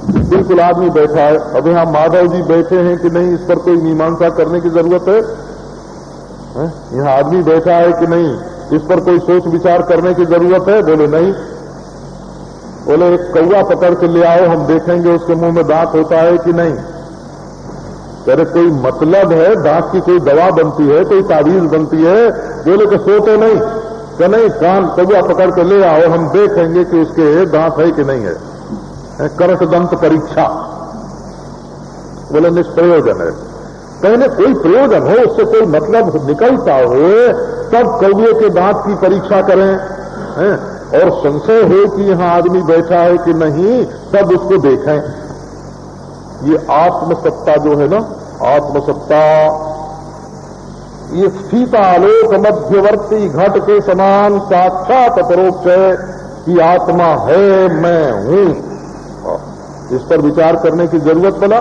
बिल्कुल आदमी बैठा है। अब यहां माधव जी बैठे हैं कि नहीं, इस पर कोई मीमांसा करने की जरूरत है? यहां आदमी बैठा है कि नहीं, इस पर कोई सोच विचार करने की जरूरत है? बोले नहीं। बोले एक कौवा पकड़ के ले आओ, हम देखेंगे उसके मुंह में दांत होता है कि नहीं। अरे कोई मतलब है, दांत की कोई दवा बनती है, कोई तावीज बनती है? बोले कि सो तो नहीं, कि नहीं, कान कौवा पकड़ के ले आओ, हम देखेंगे कि उसके दांत है कि नहीं है। करट दंत परीक्षा। बोले निष्प्रयोजन है। पहले कोई प्रयोजन हो, उससे कोई मतलब निकलता हो, तब कौवे के दांत की परीक्षा करें, हैं? और संशय हो कि यहां आदमी बैठा है कि नहीं, तब उसको देखें। ये आत्मसत्ता जो है ना, आत्मसत्ता, ये सीतालोक मध्यवर्ती घट के समान साक्षात अपरोक्ष है कि आत्मा है, मैं हूं। इस पर विचार करने की जरूरत पड़ा।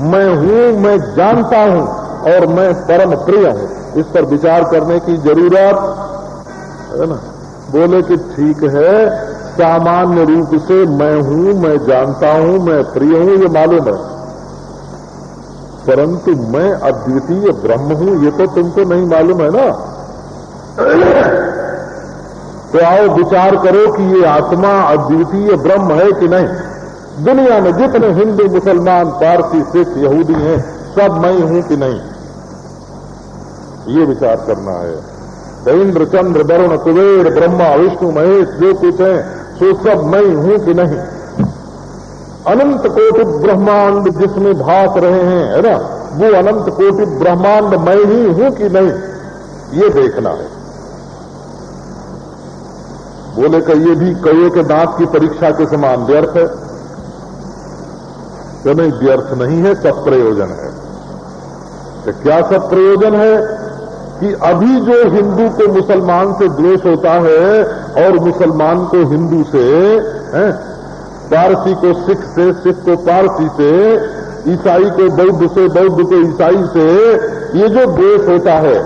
मैं हूं, मैं जानता हूं और मैं परम प्रिय हूं, इस पर विचार करने की जरूरत है ना। बोले कि ठीक है, सामान्य रूप से मैं हूं, मैं जानता हूं, मैं प्रिय हूं, ये मालूम है, परंतु मैं अद्वितीय ब्रह्म हूं, ये तो तुमको नहीं मालूम है ना। तो आओ विचार करो कि ये आत्मा अद्वितीय ब्रह्म है कि नहीं। दुनिया में जितने हिंदू, मुसलमान, पारसी, सिख, यहूदी हैं, सब मैं हूं कि नहीं, ये विचार करना है। इंद्र, चंद्र, वरुण, कुबेर, ब्रह्मा, विष्णु, महेश जो कुछ है सो सब मैं हूं कि नहीं। अनंत कोटि ब्रह्मांड जिसमें भास रहे हैं, है ना, वो अनंत कोटि ब्रह्मांड मैं ही हूं कि नहीं, ये देखना है। बोले कि ये भी कौवे के दांत की परीक्षा के समान व्यर्थ है। तो नहीं, व्यर्थ नहीं है, सब प्रयोजन है। तो क्या सब प्रयोजन है कि अभी जो हिंदू को मुसलमान से द्वेष होता है और मुसलमान को हिंदू से, पारसी को सिख से, सिख को पारसी से, ईसाई को बौद्ध से, बौद्ध को ईसाई से, ये जो द्वेष होता है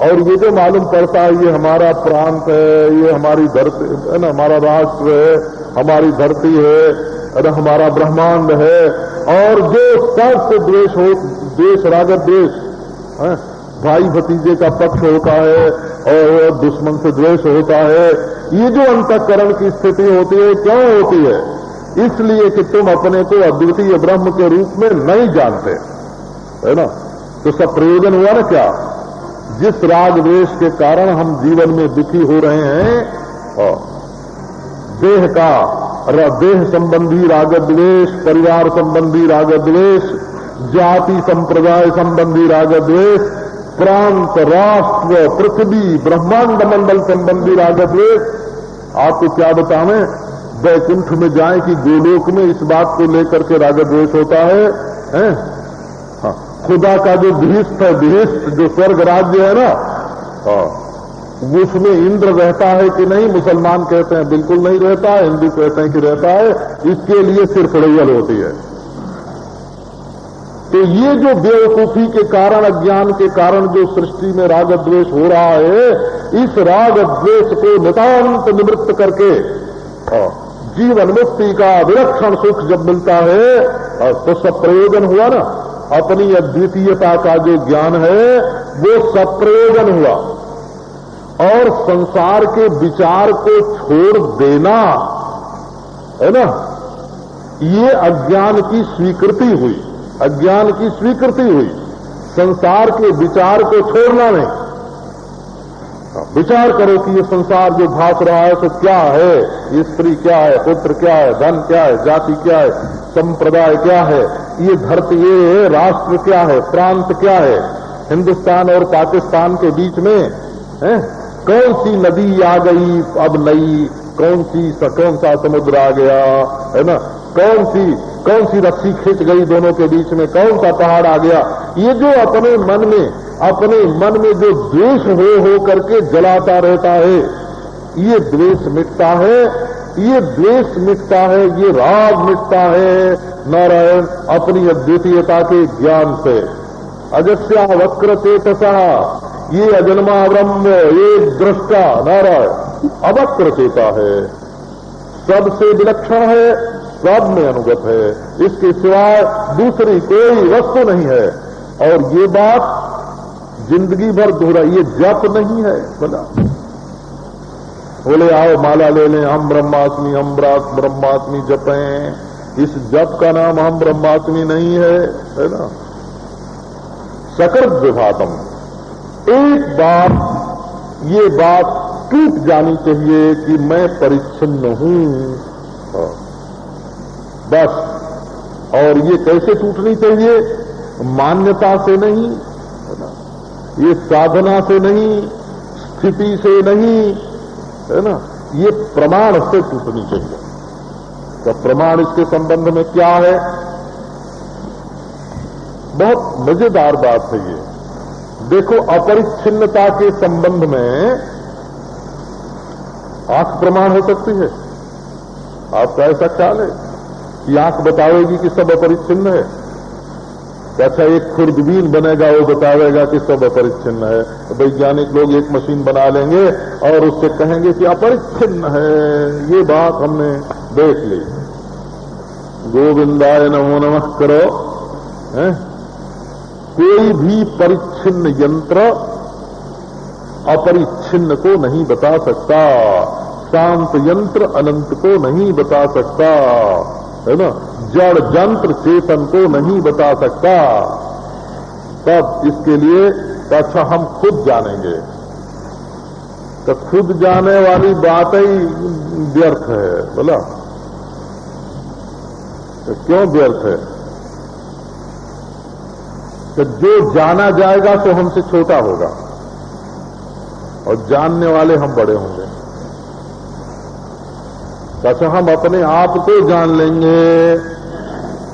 और ये जो मालूम पड़ता है ये हमारा प्रांत है, ये हमारी धरती है ना, हमारा राष्ट्र है, हमारी धरती है, अरे हमारा ब्रह्मांड है, और जो सबसे द्वेष हो, द्वेष रागत द्वेष, भाई भतीजे का पक्ष होता है और दुश्मन से द्वेष होता है, ये जो अंतःकरण की स्थिति होती है, क्यों होती है? इसलिए कि तुम अपने को अद्वितीय ब्रह्म के रूप में नहीं जानते, है ना। तो सब प्रयोजन हुआ ना क्या? जिस राग द्वेष के कारण हम जीवन में दुखी हो रहे हैं, देह का देह संबंधी राग द्वेष, परिवार संबंधी राग द्वेष, जाति संप्रदाय संबंधी राग द्वेष, प्रांत, राष्ट्र, पृथ्वी, ब्रह्मांड मंडल संबंधी राग द्वेष, आपको क्या बतावें, वैकुंठ में जाए कि गोलोक में इस बात को लेकर के राग द्वेष होता है, हाँ, खुदा का जो गृहस्थ है, गृहस्थ जो स्वर्ग राज्य है ना, उसमें इंद्र रहता है कि नहीं? मुसलमान कहते हैं बिल्कुल नहीं रहता है, हिंदू कहते हैं कि रहता है। इसके लिए सिर्फ रैयल होती है। तो ये जो बेवकूफी के कारण, अज्ञान के कारण जो सृष्टि में राग द्वेष हो रहा है, इस राग द्वेष को नितांत निवृत्त करके जीवन मुक्ति का विलक्षण सुख जब मिलता है तो सब प्रयोजन हुआ ना। अपनी अद्वितीयता का जो ज्ञान है वो सब प्रयोजन हुआ, और संसार के विचार को छोड़ देना, है ना, ये अज्ञान की स्वीकृति हुई, अज्ञान की स्वीकृति हुई। संसार के विचार को छोड़ना नहीं। विचार करो कि ये संसार जो भास रहा है तो क्या है, ये स्त्री क्या है, पुत्र क्या है, धन क्या है, जाति क्या है, संप्रदाय क्या है, ये धरती, ये राष्ट्र क्या है, प्रांत क्या है, हिंदुस्तान और पाकिस्तान के बीच में है कौन सी नदी आ गई अब नई, कौन सा समुद्र आ गया, है ना, कौन सी रस्सी खिंच गई दोनों के बीच में, कौन सा पहाड़ आ गया। ये जो अपने मन में जो द्वेष हो करके जलाता रहता है, ये द्वेष मिटता है, ये द्वेष मिटता है, ये राग मिटता है नारायण अपनी अद्वितीयता के ज्ञान से। अजस्या वक्र चेतसा, ये अजन्मा ब्रह्म, ये दृष्टा नारायण अवक्र चेता है, सबसे विलक्षण है, सब में अनुगत है, इसके सिवाय दूसरी कोई वस्तु नहीं है। और ये बात जिंदगी भर दोहरा, ये जप नहीं है। बोले आओ माला ले लें, हम ब्रह्मास्मि, हम ब्रह्मास्मि जपें। इस जप का नाम हम ब्रह्मास्मि नहीं है ना। सकृत विभातम, एक बात, ये बात टूट जानी चाहिए कि मैं परिच्छिन्न हूं, बस। और ये कैसे टूटनी चाहिए मान्यता से नहीं, है ना, ये साधना से नहीं, स्थिति से नहीं, है ना, ये प्रमाण से टूटनी चाहिए। तो प्रमाण इसके संबंध में क्या है? बहुत मजेदार बात है ये। देखो, अपरिच्छिन्नता के संबंध में आंख प्रमाण हो सकती है? आपका ऐसा ख्याल है कि आंख बतावेगी कि सब अपरिच्छिन्न है? तो अच्छा, एक खुर्दबीन बनेगा, वो बतावेगा कि सब अपरिच्छिन्न है। तो वैज्ञानिक लोग एक मशीन बना लेंगे और उससे कहेंगे कि अपरिच्छिन्न है, ये बात हमने देख ली। गोविंदाय नमो नमः करो। कोई भी परिच्छिन्न यंत्र अपरिच्छिन्न को नहीं बता सकता। शांत यंत्र अनंत को नहीं बता सकता, है ना। जड़ यंत्र चेतन को नहीं बता सकता। तब इसके लिए अच्छा हम खुद जानेंगे। तो खुद जाने वाली बात ही व्यर्थ है, बोला। तो क्यों व्यर्थ है? तो जो जाना जाएगा तो हमसे छोटा होगा और जानने वाले हम बड़े होंगे। अच्छा, हम अपने आप को जान लेंगे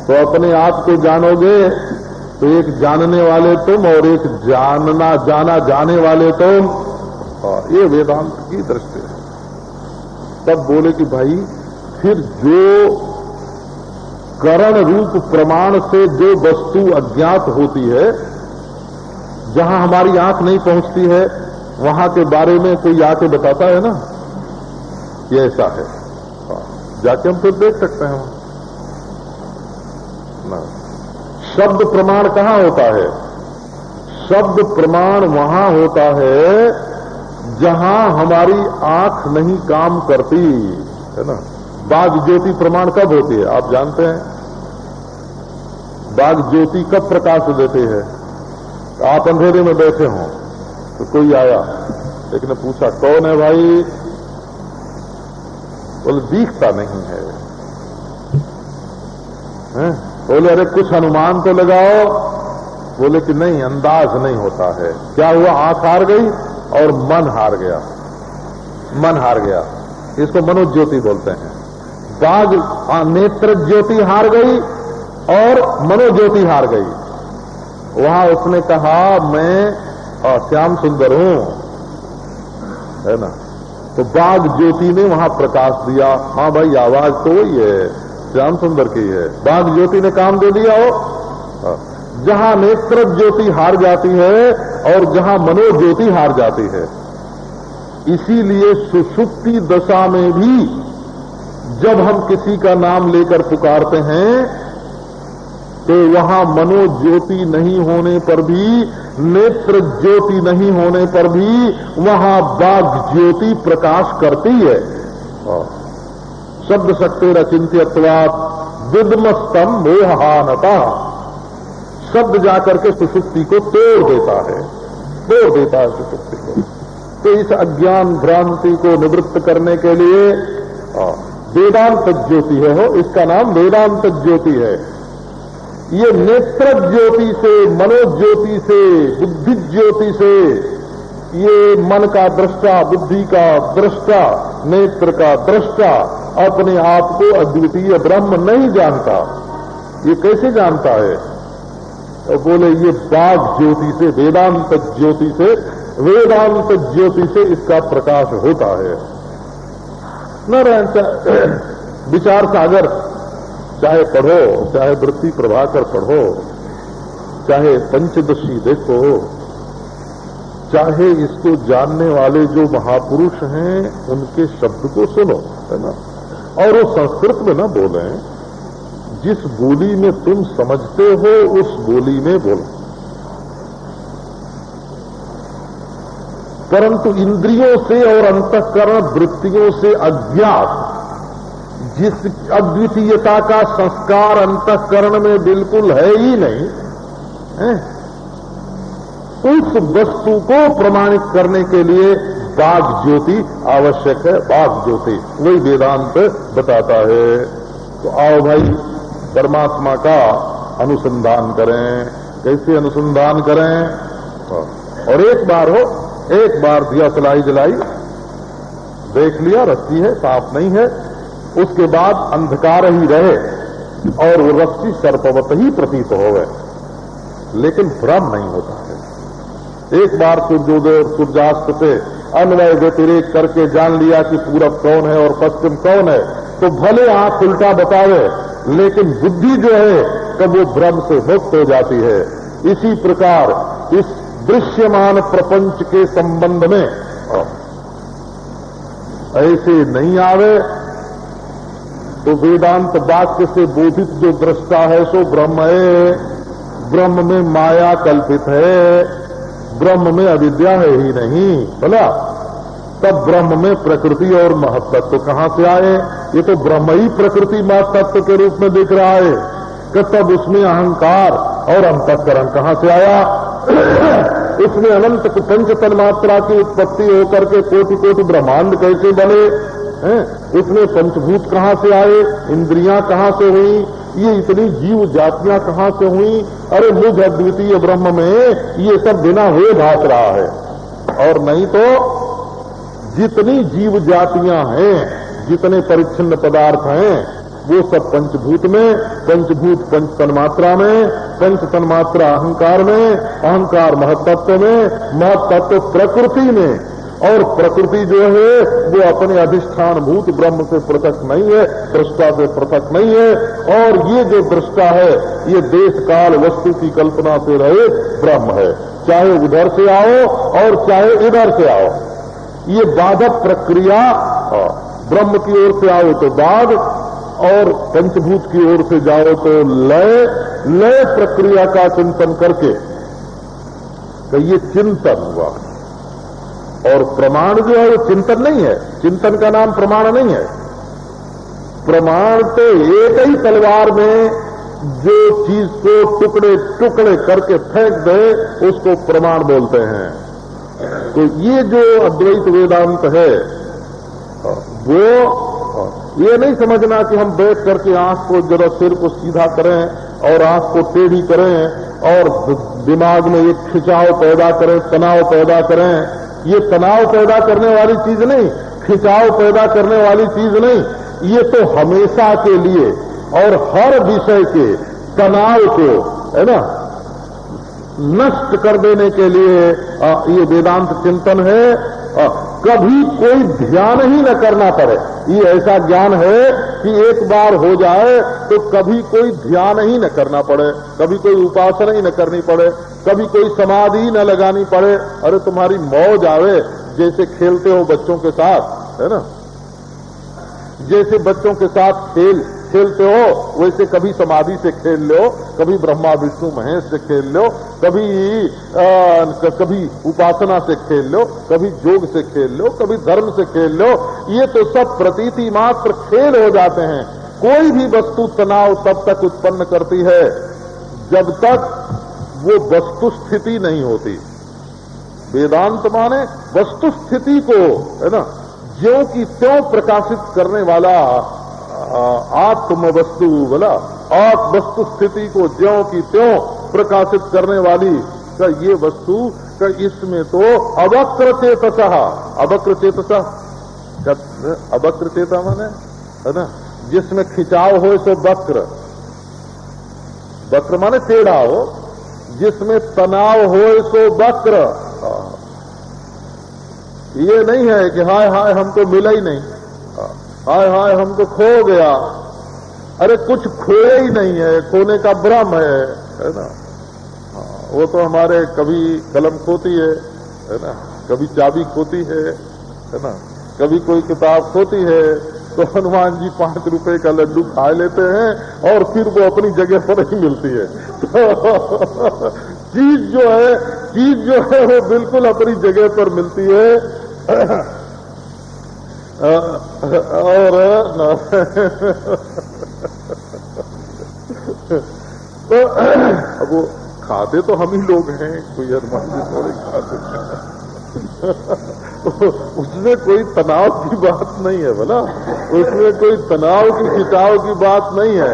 तो अपने आप को जानोगे तो एक जानने वाले तुम और एक जाना जाने वाले तुम। ये वेदांत की दृष्टि है। तब बोले कि भाई फिर जो करण रूप प्रमाण से जो वस्तु अज्ञात होती है, जहां हमारी आंख नहीं पहुंचती है, वहां के बारे में कोई आके बताता है ना, ये ऐसा है। जाके हम फिर देख सकते हैं ना। शब्द प्रमाण कहां होता है? शब्द प्रमाण वहां होता है जहां हमारी आंख नहीं काम करती, है ना। बाघ ज्योति प्रमाण कब होती है? आप जानते हैं बाघ ज्योति कब प्रकाश देती है? आप अंधेरे में बैठे हों तो कोई आया, एक ने पूछा कौन है भाई? बोले दिखता नहीं है। बोले अरे कुछ अनुमान तो लगाओ। बोले कि नहीं, अंदाज नहीं होता है। क्या हुआ? आंख हार गई और मन हार गया। मन हार गया, इसको मनोज्योति बोलते हैं। बाघ नेत्र ज्योति हार गई और मनोज्योति हार गई। वहां उसने कहा मैं श्याम सुंदर हूं, है ना। तो बाघ ज्योति ने वहां प्रकाश दिया। हाँ भाई, आवाज तो वही है, श्याम सुंदर की है। बाघ ज्योति ने काम दे दिया हो। जहां नेत्र ज्योति हार जाती है और जहां मनोज्योति हार जाती है। इसीलिए सुषुप्ति दशा में भी जब हम किसी का नाम लेकर पुकारते हैं तो वहां मनोज्योति नहीं होने पर भी, नेत्र ज्योति नहीं होने पर भी वहां बाघ ज्योति प्रकाश करती है। शब्द शक्ति रचिंत्यत्वात् विद्मस्तम मोहानता। शब्द जाकर के सुषुप्ति को तोड़ देता है, तोड़ देता है सुषुप्ति को। तो इस अज्ञान भ्रांति को निवृत्त करने के लिए वेदांत ज्योति है, हो इसका नाम वेदांत ज्योति है। ये नेत्र ज्योति से, मनोज्योति से, बुद्धि ज्योति से, ये मन का दृष्टा, बुद्धि का दृष्टा, नेत्र का दृष्टा अपने आप को अद्वितीय ब्रह्म नहीं जानता। ये कैसे जानता है? तो बोले ये बाघ ज्योति से, वेदांत ज्योति से, वेदांत ज्योति से इसका प्रकाश होता है। नारायण विचार सागर चाहे पढ़ो, चाहे वृत्ति प्रभाकर पढ़ो, चाहे पंचदशी देखो, चाहे इसको जानने वाले जो महापुरुष हैं उनके शब्द को सुनो, है ना। और वो संस्कृत में ना बोले, जिस बोली में तुम समझते हो उस बोली में बोलो। परंतु इंद्रियों से और अंतःकरण वृत्तियों से अज्ञात जिस अद्वितीयता का संस्कार अंतःकरण में बिल्कुल है ही नहीं है, उस वस्तु को प्रमाणित करने के लिए बाघ ज्योति आवश्यक है। बाघ ज्योति वही वेदांत बताता है। तो आओ भाई परमात्मा का अनुसंधान करें, कैसे अनुसंधान करें? और एक बार दिया सलाई जलाई, देख लिया रस्सी है, साफ नहीं है, उसके बाद अंधकार ही रहे और वो रस्सी सर्पवत ही प्रतीत हो गए, लेकिन भ्रम नहीं होता है। एक बार सूर्योदय और सूर्यास्त पे अन्वय व्यतिरेक करके जान लिया कि पूरब कौन है और पश्चिम कौन है, तो भले आंख उल्टा बतावे, लेकिन बुद्धि जो है तब वो भ्रम से मुक्त हो जाती है। इसी प्रकार इस दृश्यमान प्रपंच के संबंध में ऐसे नहीं आवे तो वेदांत वाक्य से बोधित जो दृष्टा है सो ब्रह्म है, ब्रह्म में माया कल्पित है, ब्रह्म में अविद्या है ही नहीं। बोला तब ब्रह्म में प्रकृति और महत्त्व कहां से आए? ये तो ब्रह्म ही प्रकृति महत्त्व के रूप में दिख रहा है कि तब उसमें अहंकार और अंतःकरण कहां से आया? उसमें अनंत पंच तन्मात्रा की उत्पत्ति होकर के कोटि कोटि ब्रह्मांड कैसे बने हैं? उसमें पंचभूत कहां से आए? इंद्रियां कहां से हुई? ये इतनी जीव जातियां कहां से हुई? अरे मुझ अद्वितीय ब्रह्म में ये सब बिना हुए भाग रहा है। और नहीं तो जितनी जीव जातियां हैं, जितने परिच्छिन्न पदार्थ हैं, वो सब पंचभूत में, पंचभूत पंच तन्मात्रा में, पंच तन्मात्रा अहंकार में, अहंकार महत्त्व में, महत्त्व प्रकृति में, और प्रकृति जो है वो अपने अधिष्ठान भूत ब्रह्म से पृथक नहीं है, दृष्टा से पृथक नहीं है। और ये जो दृष्टा है ये देश काल वस्तु की कल्पना से रहे ब्रह्म है, चाहे उधर से आओ और चाहे इधर से आओ। ये बाधक प्रक्रिया, ब्रह्म की ओर से आओ तो बाध और पंचभूत की ओर से जाओ तो लय प्रक्रिया का चिंतन करके कि ये चिंतन हुआ। और प्रमाण जो है वो चिंतन नहीं है, चिंतन का नाम प्रमाण नहीं है। प्रमाण तो एक ही तलवार में जो चीज को टुकड़े टुकड़े करके फेंक दे उसको प्रमाण बोलते हैं। तो ये जो अद्वैत वेदांत है वो ये नहीं समझना कि हम बैठ करके आंख को जरा सिर को सीधा करें और आंख को टेढ़ी करें और दिमाग में एक खिंचाव पैदा करें, तनाव पैदा करें। ये तनाव पैदा करने वाली चीज नहीं, खिंचाव पैदा करने वाली चीज नहीं। ये तो हमेशा के लिए और हर विषय के तनाव को है ना नष्ट कर देने के लिए ये वेदांत चिंतन है। कभी कोई ध्यान ही न करना पड़े, ये ऐसा ज्ञान है कि एक बार हो जाए तो कभी कोई ध्यान ही न करना पड़े, कभी कोई उपासना ही न करनी पड़े, कभी कोई समाधि ही न लगानी पड़े। अरे तुम्हारी मौज आवे, जैसे खेलते हो बच्चों के साथ, है ना, जैसे बच्चों के साथ खेलते हो वैसे कभी समाधि से खेल लो, कभी ब्रह्मा विष्णु महेश से खेल लो, कभी उपासना से खेल लो, कभी योग से खेल लो, कभी धर्म से खेल लो। ये तो सब प्रतीति मात्र खेल हो जाते हैं। कोई भी वस्तु तनाव तब तक उत्पन्न करती है जब तक वो वस्तु स्थिति नहीं होती। वेदांत माने वस्तु स्थिति को, है ना, ज्यों की त्यों प्रकाशित करने वाला आत्म वस्तु बोला, आत्म वस्तु स्थिति को ज्यों की त्यों प्रकाशित करने वाली का ये वस्तु का, इसमें तो अवक्र चेतसः, अवक्र चेतसः, अवक्र चेता माने है ना, जिसमें खिंचाव हो सो वक्र, वक्र माने टेढ़ा हो, जिसमें तनाव हो सो वक्र। ये नहीं है कि हाय हाय हमको मिला ही नहीं, हाय हाय हमको खो गया। अरे कुछ खोया ही नहीं है, खोने का भ्रम है ना। वो तो हमारे कभी कलम खोती है ना, कभी चाबी खोती है ना, कभी कोई किताब खोती है तो हनुमान जी 5 रुपए का लड्डू खा लेते हैं और फिर वो अपनी जगह पर ही मिलती है। तो चीज जो है वो बिल्कुल अपनी जगह पर मिलती है। और तो अब वो खाते तो हम ही लोग हैं, कोई हनुमान जी थोड़े खाते। उसमें कोई तनाव की बात नहीं है बोला, उसमें कोई तनाव की खिंचाव की बात नहीं है।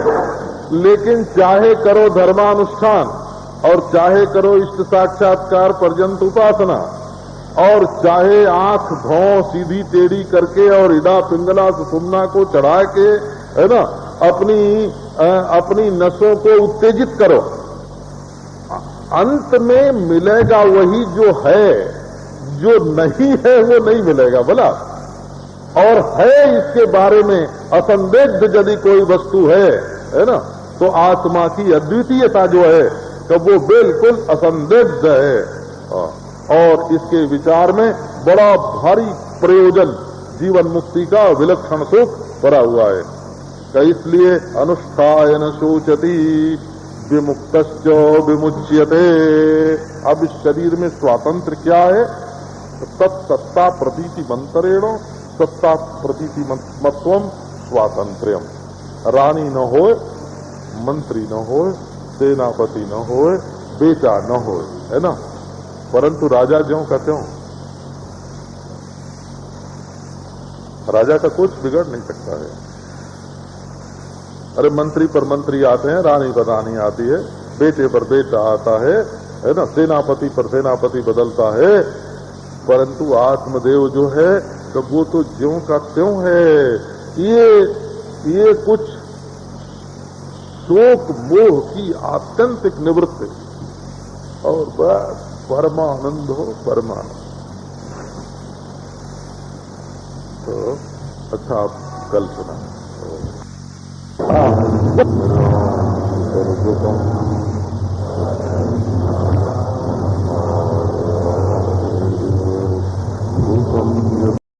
लेकिन चाहे करो धर्मानुष्ठान और चाहे करो इष्ट साक्षात्कार पर्यंत उपासना, और चाहे आंख भौं सीधी टेढ़ी करके और इडा पिंगला सुषुम्ना को चढ़ा के, है ना, अपनी नसों को उत्तेजित करो, अंत में मिलेगा वही जो है, जो नहीं है वो नहीं मिलेगा बोला। और है इसके बारे में असंदिग्ध यदि कोई वस्तु है ना, तो आत्मा की अद्वितीयता जो है तो वो बिल्कुल असंदिग्ध है। और इसके विचार में बड़ा भारी प्रयोजन, जीवन मुक्ति का विलक्षण सुख भरा हुआ है। तो इसलिए अनुष्ठाय न शोचति विमुक्तश्च विमुच्यते। अब इस शरीर में स्वातंत्र क्या है? तत्सत्ता प्रतीति मंत्रेण सत्ता प्रतीति मत्वम स्वातंत्र्यम। रानी न होए, मंत्री न होए, सेनापति न होए, बेटा न होए, है ना, परंतु राजा ज्यों का त्यों। राजा का कुछ बिगड़ नहीं सकता है। अरे मंत्री पर मंत्री आते हैं, रानी पर रानी आती है, बेटे पर बेटा आता है ना, सेनापति पर सेनापति बदलता है, परंतु आत्मदेव जो है तो वो तो ज्यों का त्यों है। ये कुछ शोक मोह की आत्यंतिक निवृत्ति और बस परमानंद हो, परमानंद। तो अच्छा, आप कल सुना तो